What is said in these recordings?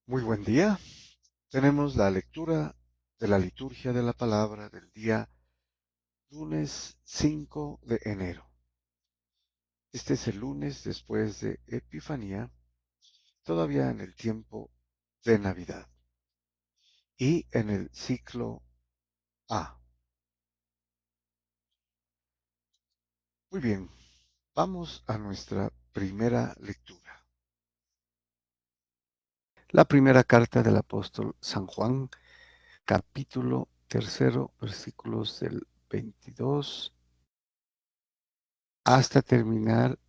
Muy buen día. Tenemos la lectura de la liturgia de la palabra del día lunes 5 de enero. Este es el lunes después de Epifanía, todavía en el tiempo de Navidad y en el ciclo A. Muy bien, vamos a nuestra primera lectura. La primera carta del apóstol San Juan, capítulo 3, versículos del 22 hasta terminar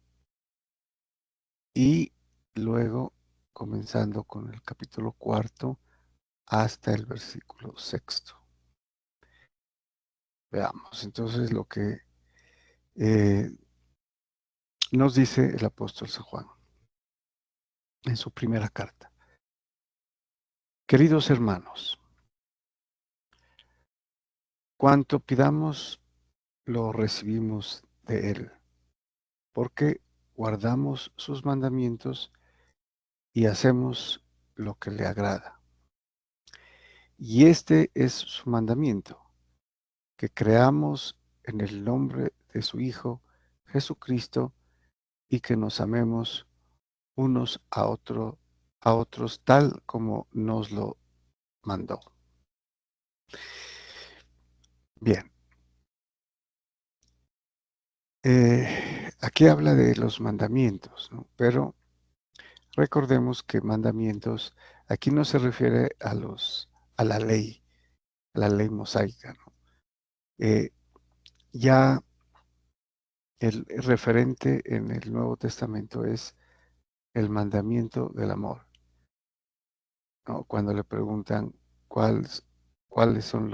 y luego comenzando con el capítulo 4 hasta el versículo 6. Veamos entonces lo que eh, nos dice el apóstol San Juan en su primera carta. Queridos hermanos, cuanto pidamos lo recibimos de Él, porque guardamos sus mandamientos y hacemos lo que le agrada. Y este es su mandamiento, que creamos en el nombre de su Hijo Jesucristo y que nos amemos unos a otros tal como nos lo mandó. Bien, aquí habla de los mandamientos, ¿no? Pero recordemos que mandamientos aquí no se refiere a la ley mosaica, ¿no? Ya el referente en el Nuevo Testamento es el mandamiento del amor, ¿no? Cuando le preguntan cuáles, cuáles son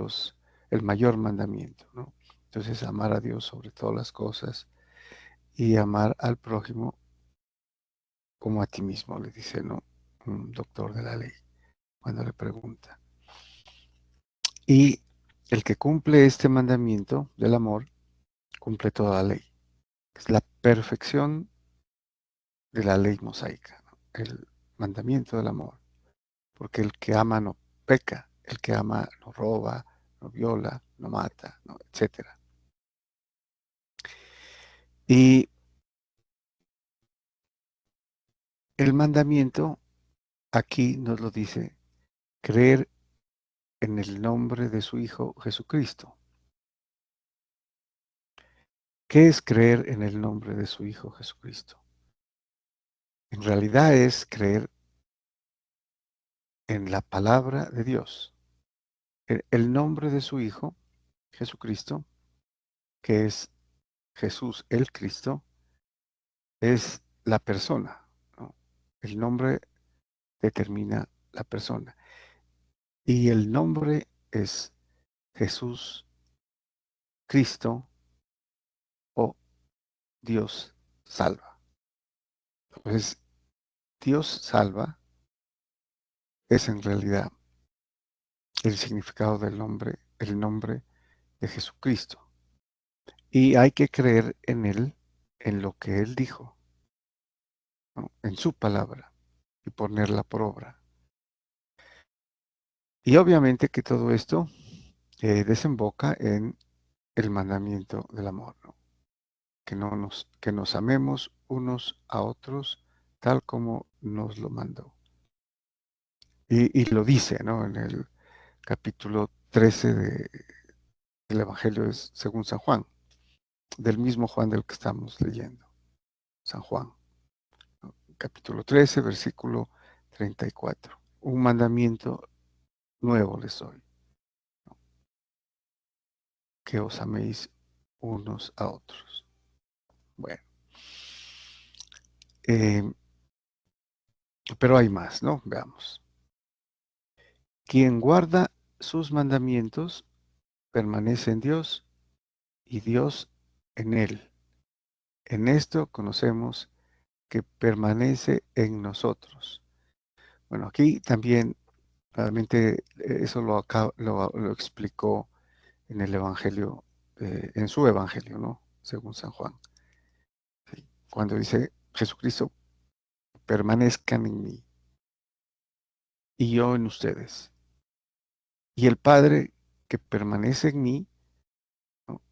el mayor mandamiento, ¿no? Entonces, amar a Dios sobre todas las cosas y amar al prójimo como a ti mismo, le dice, ¿no? Un doctor de la ley, cuando le pregunta. Y el que cumple este mandamiento del amor, cumple toda la ley. Es la perfección de la ley mosaica, ¿no? El mandamiento del amor. Porque el que ama no peca, el que ama no roba, no viola, no mata, ¿no? Etcétera. Y el mandamiento aquí nos lo dice, creer en el nombre de su Hijo Jesucristo. ¿Qué es creer en el nombre de su Hijo Jesucristo? En realidad es creer en la palabra de Dios. El nombre de su Hijo Jesucristo, que es Jesús el Cristo, es la persona, ¿no? El nombre determina la persona. Y el nombre es Jesús Cristo o Dios salva. Entonces, Dios salva es en realidad el significado del nombre, el nombre de Jesucristo. Y hay que creer en Él, en lo que Él dijo, ¿no? En su palabra y ponerla por obra. Y obviamente que todo esto desemboca en el mandamiento del amor, ¿no? Que nos amemos unos a otros tal como nos lo mandó. Y lo dice, ¿no? En el capítulo 13 del Evangelio según San Juan, del mismo Juan del que estamos leyendo, San Juan, ¿no? Capítulo 13, versículo 34. Un mandamiento nuevo les doy, ¿no? Que os améis unos a otros. Bueno, eh, pero hay más, ¿no? Veamos. Quien guarda sus mandamientos permanece en Dios y Dios en él. En esto conocemos que permanece en nosotros. Bueno, aquí también realmente eso lo explicó en el Evangelio, en su Evangelio, ¿no? Según San Juan. ¿Sí? Cuando dice Jesucristo, permanezcan en mí. y yo en ustedes. Y el Padre que permanece en mí, ¿no?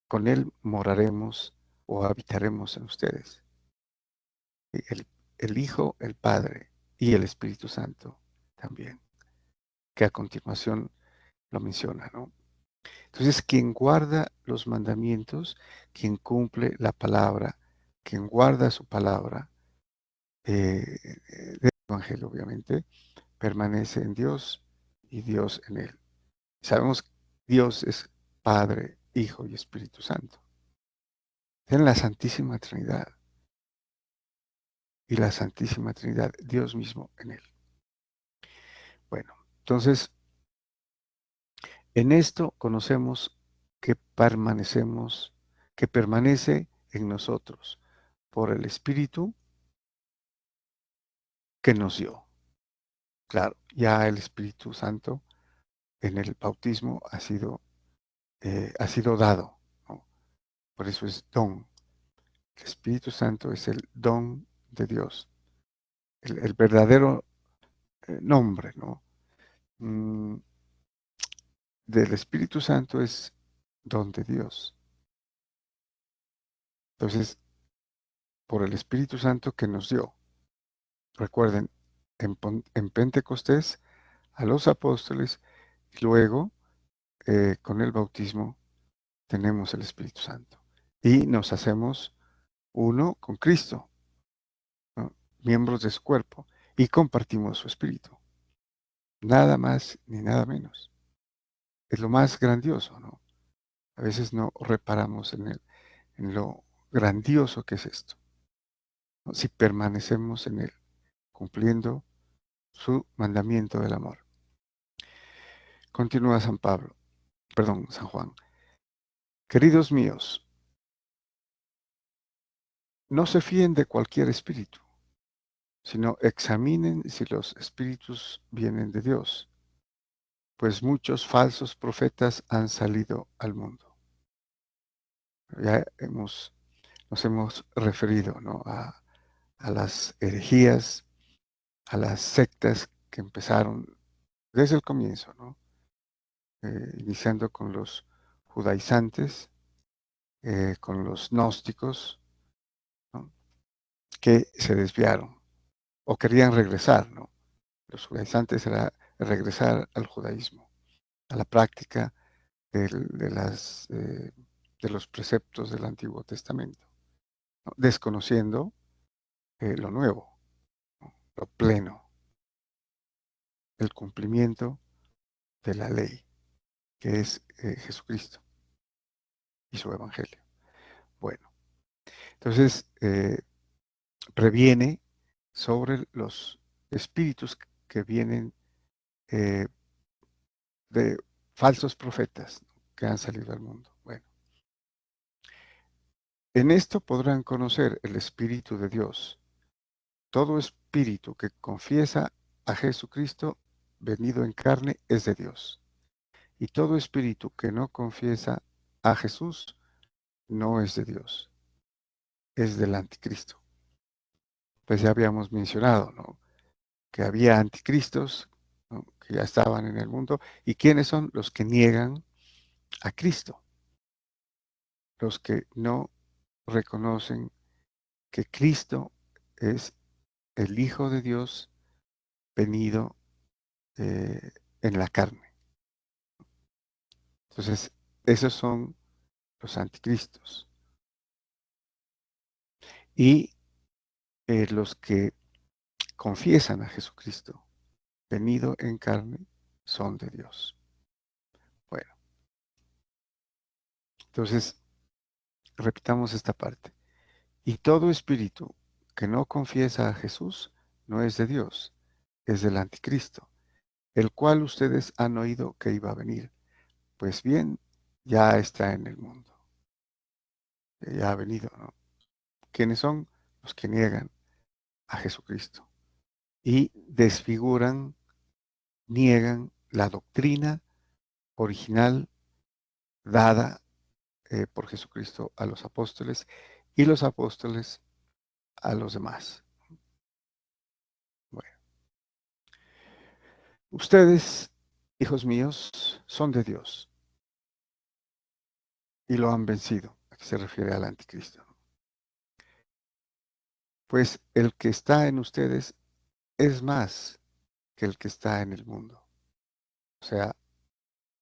Con él moraremos o habitaremos en ustedes. El, el Hijo, el Padre y el Espíritu Santo también, que a continuación lo menciona, ¿no? Entonces, quien guarda los mandamientos, quien cumple la palabra, quien guarda su palabra, del Evangelio, obviamente, permanece en Dios y Dios en él. Sabemos que Dios es Padre, Hijo y Espíritu Santo. En la Santísima Trinidad y la Santísima Trinidad, Dios mismo en él. Bueno, entonces, en esto conocemos que permanecemos, que permanece en nosotros por el Espíritu que nos dio. Claro, ya el Espíritu Santo en el bautismo ha sido dado, ¿no? Por eso es don. El Espíritu Santo es el don de Dios, el verdadero nombre, ¿no? Mm, del Espíritu Santo es don de Dios. Entonces, por el Espíritu Santo que nos dio. Recuerden, en Pentecostés a los apóstoles, y luego con el bautismo tenemos el Espíritu Santo. Y nos hacemos uno con Cristo, ¿no? Miembros de su cuerpo, y compartimos su Espíritu. Nada más ni nada menos. Es lo más grandioso, ¿no? A veces no reparamos en lo grandioso que es esto, ¿no? Si permanecemos en él, cumpliendo su mandamiento del amor. Continúa San Juan. Queridos míos, no se fíen de cualquier espíritu, sino examinen si los espíritus vienen de Dios, pues muchos falsos profetas han salido al mundo. Ya nos hemos referido, ¿no? A las herejías, a las sectas que empezaron desde el comienzo, ¿no? Iniciando con los judaizantes, con los gnósticos, ¿no? Que se desviaron o querían regresar, ¿no? Los judaizantes era regresar al judaísmo, a la práctica de los preceptos del Antiguo Testamento, ¿no? Desconociendo lo nuevo, ¿no? Lo pleno, el cumplimiento de la ley, que es Jesucristo y su Evangelio. Bueno, entonces previene sobre los espíritus que vienen eh, de falsos profetas, ¿no? Que han salido al mundo. Bueno, en esto podrán conocer el Espíritu de Dios. Todo espíritu que confiesa a Jesucristo venido en carne es de Dios. Y todo espíritu que no confiesa a Jesús no es de Dios, es del anticristo. Pues ya habíamos mencionado, ¿no? Que había anticristos, ¿no? Que ya estaban en el mundo. ¿Y quiénes son los que niegan a Cristo? Los que no reconocen que Cristo es el Hijo de Dios venido en la carne. Entonces, esos son los anticristos. Y los que confiesan a Jesucristo venido en carne son de Dios. Bueno, entonces repitamos esta parte. Y todo espíritu que no confiesa a Jesús no es de Dios, es del anticristo, el cual ustedes han oído que iba a venir. Pues bien, ya está en el mundo. Ya ha venido, ¿no? ¿Quiénes son? Los que niegan a Jesucristo y desfiguran, niegan la doctrina original dada por Jesucristo a los apóstoles y los apóstoles a los demás. Bueno, Ustedes, hijos míos, son de Dios y lo han vencido. Aquí se refiere al anticristo. Pues el que está en ustedes es más que el que está en el mundo. O sea,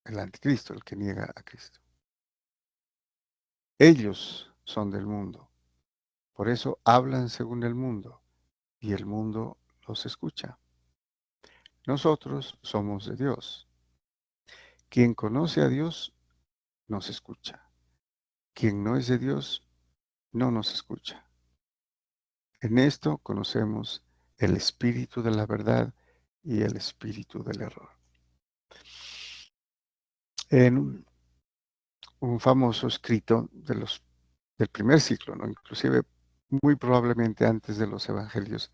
el anticristo, el que niega a Cristo. Ellos son del mundo. Por eso hablan según el mundo y el mundo los escucha. Nosotros somos de Dios. Quien conoce a Dios nos escucha. Quien no es de Dios no nos escucha. En esto conocemos el espíritu de la verdad y el espíritu del error. En un famoso escrito del primer siglo, ¿no? Inclusive muy probablemente antes de los evangelios,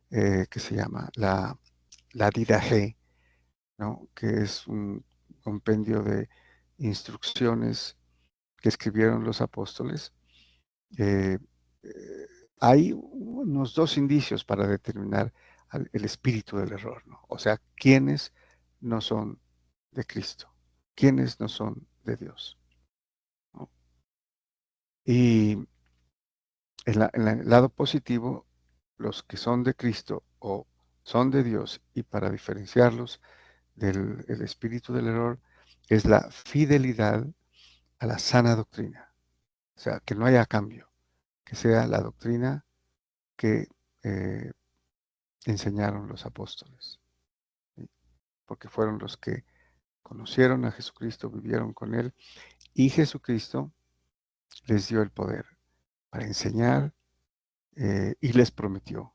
que se llama la Didache, ¿no? Que es un compendio de instrucciones que escribieron los apóstoles. eh, eh, Hay unos dos indicios para determinar el espíritu del error, ¿no? O sea, quiénes no son de Cristo, quiénes no son de Dios, ¿no? Y en el lado positivo, los que son de Cristo o son de Dios, y para diferenciarlos del el espíritu del error, es la fidelidad a la sana doctrina. O sea, que no haya cambio, que sea la doctrina que eh, enseñaron los apóstoles, ¿sí? Porque fueron los que conocieron a Jesucristo, vivieron con Él, y Jesucristo les dio el poder para enseñar, y les prometió,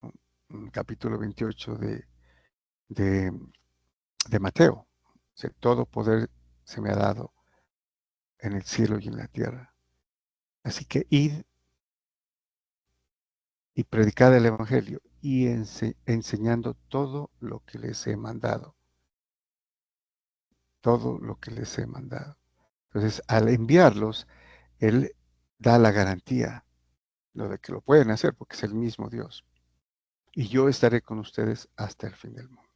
¿no? En el capítulo 28 de, de Mateo: o todo poder se me ha dado en el cielo y en la tierra. Así que id y predicad el Evangelio y enseñando todo lo que les he mandado, todo lo que les he mandado. Entonces, al enviarlos, Él da la garantía, lo de que lo pueden hacer, porque es el mismo Dios. Y yo estaré con ustedes hasta el fin del mundo.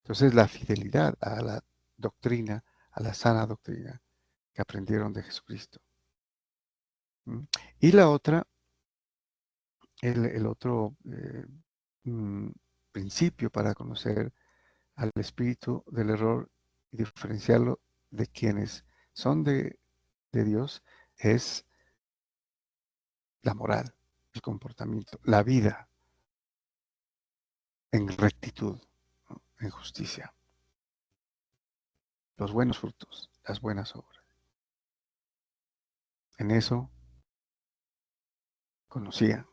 Entonces, la fidelidad a la doctrina, a la sana doctrina que aprendieron de Jesucristo. ¿Mm? Y la otra, el otro mm, principio para conocer al espíritu del error y diferenciarlo de quienes son de Dios, es la moral, el comportamiento, la vida en rectitud, ¿no? En justicia, los buenos frutos, las buenas obras. En eso conocían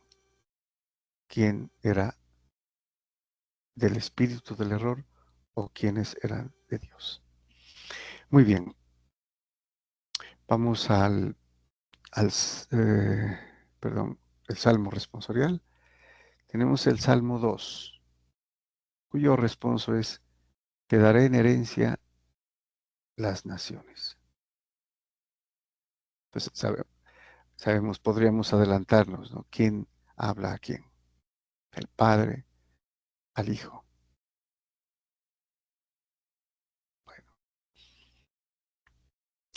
quién era del espíritu del error o quiénes eran de Dios. Muy bien, vamos al perdón, el Salmo responsorial. Tenemos el Salmo 2, cuyo responso es: te daré en herencia las naciones. Pues sabemos, podríamos adelantarnos, ¿no? ¿Quién habla a quién? El Padre al Hijo. Bueno,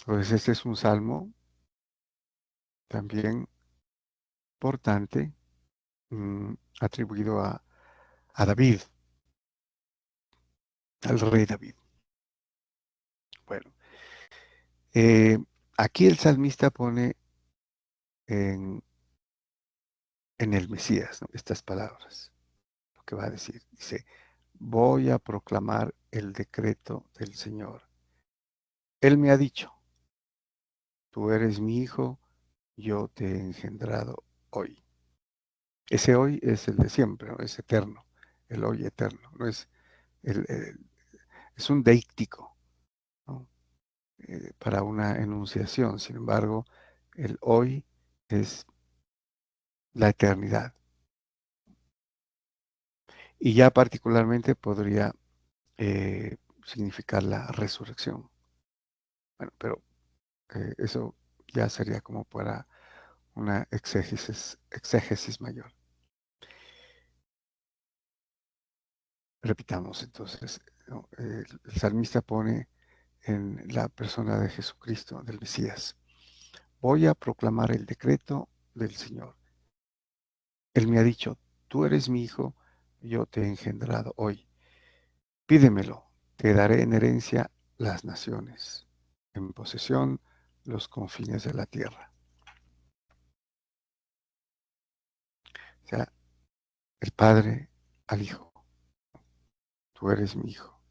pues este es un salmo también importante, atribuido a David, al rey David. Bueno, eh, aquí el salmista pone en, en el Mesías, ¿no? Estas palabras, lo que va a decir. Dice: voy a proclamar el decreto del Señor. Él me ha dicho: tú eres mi hijo, yo te he engendrado hoy. Ese hoy es el de siempre, ¿no? Es eterno, el hoy eterno, no es es un deíctico, ¿no? Para una enunciación. Sin embargo, el hoy es la eternidad. Y ya particularmente podría significar la resurrección. Bueno, pero eso ya sería como para una exégesis mayor. Repitamos entonces, ¿no? El salmista pone en la persona de Jesucristo, del Mesías: voy a proclamar el decreto del Señor. Él me ha dicho: tú eres mi hijo, yo te he engendrado hoy. Pídemelo, te daré en herencia las naciones, en posesión los confines de la tierra. O sea, el Padre al Hijo: tú eres mi hijo,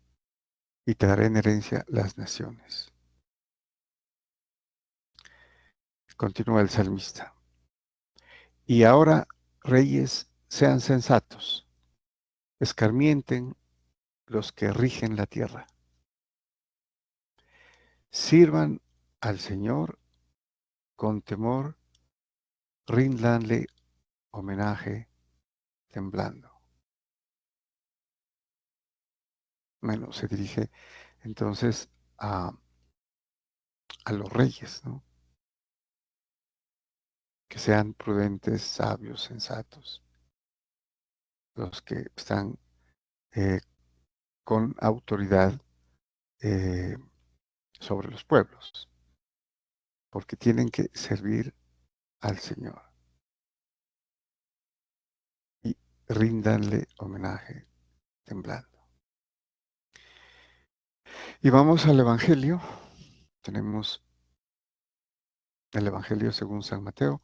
y te daré en herencia las naciones. Continúa el salmista: y ahora, reyes, sean sensatos, escarmienten los que rigen la tierra. Sirvan al Señor con temor, ríndanle homenaje temblando. Bueno, se dirige entonces a los reyes, ¿no? Que sean prudentes, sabios, sensatos, los que están eh, con autoridad eh, sobre los pueblos, porque tienen que servir al Señor y ríndanle homenaje temblando. Y vamos al Evangelio. Tenemos el Evangelio según San Mateo,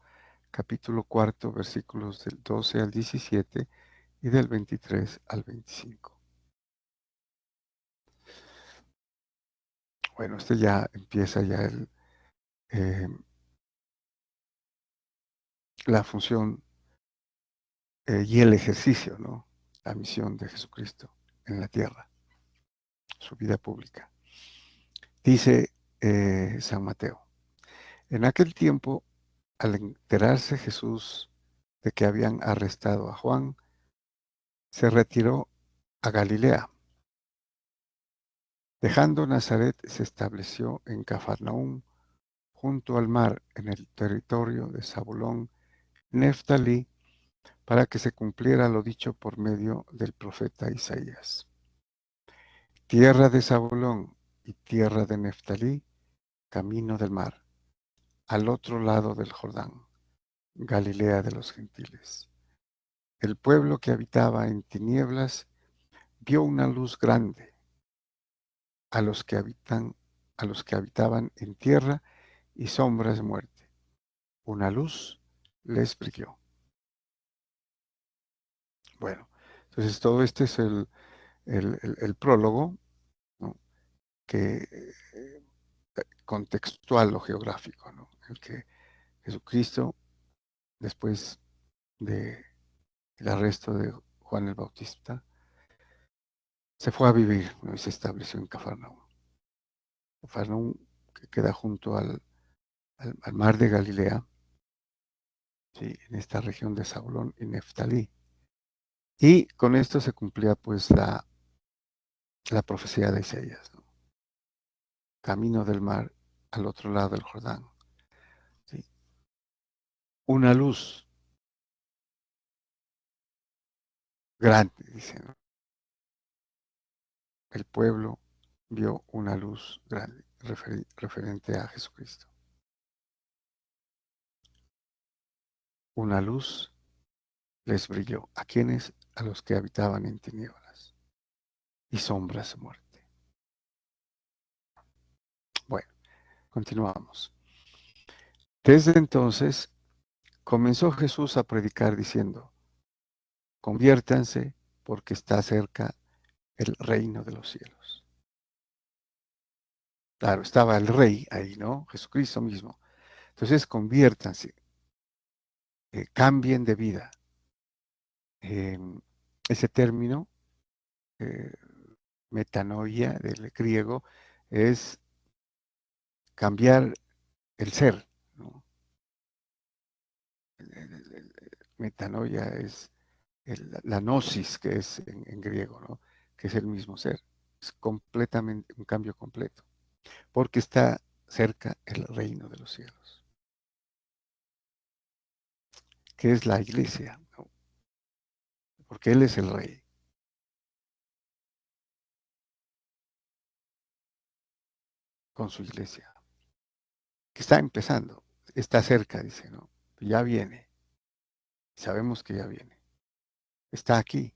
capítulo 4, versículos del 12 al 17 y del 23 al 25. Bueno, este ya empieza ya eh, la función y el ejercicio, ¿no? La misión de Jesucristo en la tierra, su vida pública. Dice San Mateo: en aquel tiempo, al enterarse Jesús de que habían arrestado a Juan, se retiró a Galilea. Dejando Nazaret, se estableció en Cafarnaúm, junto al mar, en el territorio de Zabulón, Neftalí, para que se cumpliera lo dicho por medio del profeta Isaías: tierra de Zabulón y tierra de Neftalí, camino del mar, al otro lado del Jordán, Galilea de los gentiles. El pueblo que habitaba en tinieblas vio una luz grande. A los que habitaban en tierra y sombras de muerte, una luz les brilló. Bueno, entonces todo este es el prólogo, ¿no? Que contextual o geográfico, ¿no? El que Jesucristo, después del arresto de Juan el Bautista, se fue a vivir, ¿no? Y se estableció en Cafarnaúm. Cafarnaúm, que queda junto al mar de Galilea, ¿sí? En esta región de Zabulón y Neftalí. Y con esto se cumplía pues la profecía de Isaías, ¿no? Camino del mar al otro lado del Jordán, ¿sí? Una luz grande, dice, ¿no? El pueblo vio una luz grande, referente a Jesucristo. Una luz les brilló. ¿A quienes? A los que habitaban en tinieblas y sombras de muerte. Bueno, continuamos. Desde entonces comenzó Jesús a predicar diciendo: conviértanse, porque está cerca el reino de los cielos. Claro, estaba el rey ahí, ¿no? Jesucristo mismo. Entonces, conviértanse, cambien de vida. Eh, ese término, eh, metanoia del griego, es cambiar el ser, ¿no? Metanoia es la gnosis, que es en griego, ¿no? Que es el mismo ser. Es completamente un cambio completo, porque está cerca el reino de los cielos, que es la iglesia, ¿no? Porque Él es el rey. con su iglesia, que está empezando, está cerca, dice, ¿no? Ya viene, sabemos que ya viene, está aquí,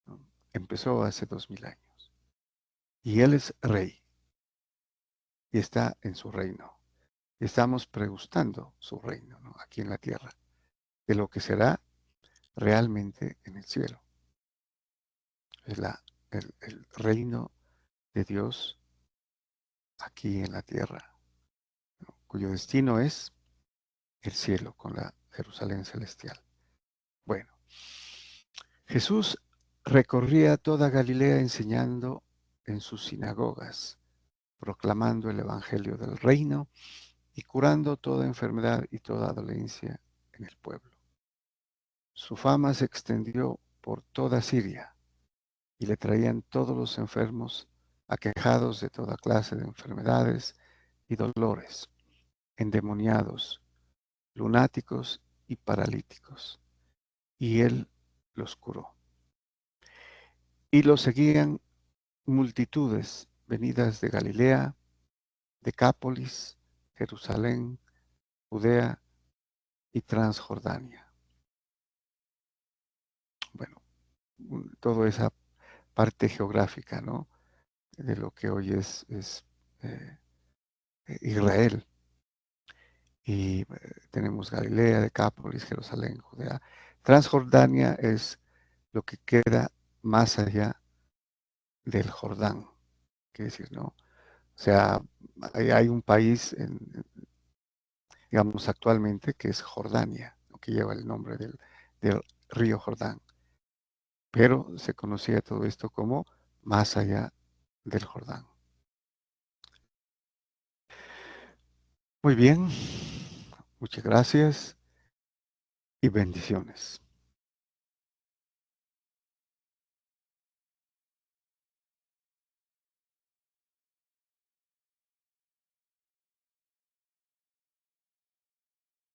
¿no? Empezó hace 2000 años. Y Él es rey y está en su reino. Estamos pregustando su reino, ¿no? Aquí en la tierra, de lo que será realmente en el cielo. Es el reino de Dios aquí en la tierra, ¿no? Cuyo destino es el cielo con la Jerusalén celestial. Bueno, Jesús recorría toda Galilea enseñando en sus sinagogas, proclamando el evangelio del reino y curando toda enfermedad y toda dolencia en el pueblo. Su fama se extendió por toda Siria y le traían todos los enfermos aquejados de toda clase de enfermedades y dolores, endemoniados, lunáticos y paralíticos, y él los curó. Y lo seguían multitudes venidas de Galilea, Decápolis, Jerusalén, Judea y Transjordania. Bueno, toda esa parte geográfica, ¿no? De lo que hoy es eh, Israel. Y tenemos Galilea, Decápolis, Jerusalén, Judea. Transjordania es lo que queda más allá del Jordán, quiere decir, ¿no? O sea, hay un país, digamos, actualmente que es Jordania, ¿no? Que lleva el nombre del río Jordán, pero se conocía todo esto como más allá del Jordán. Muy bien, muchas gracias y bendiciones.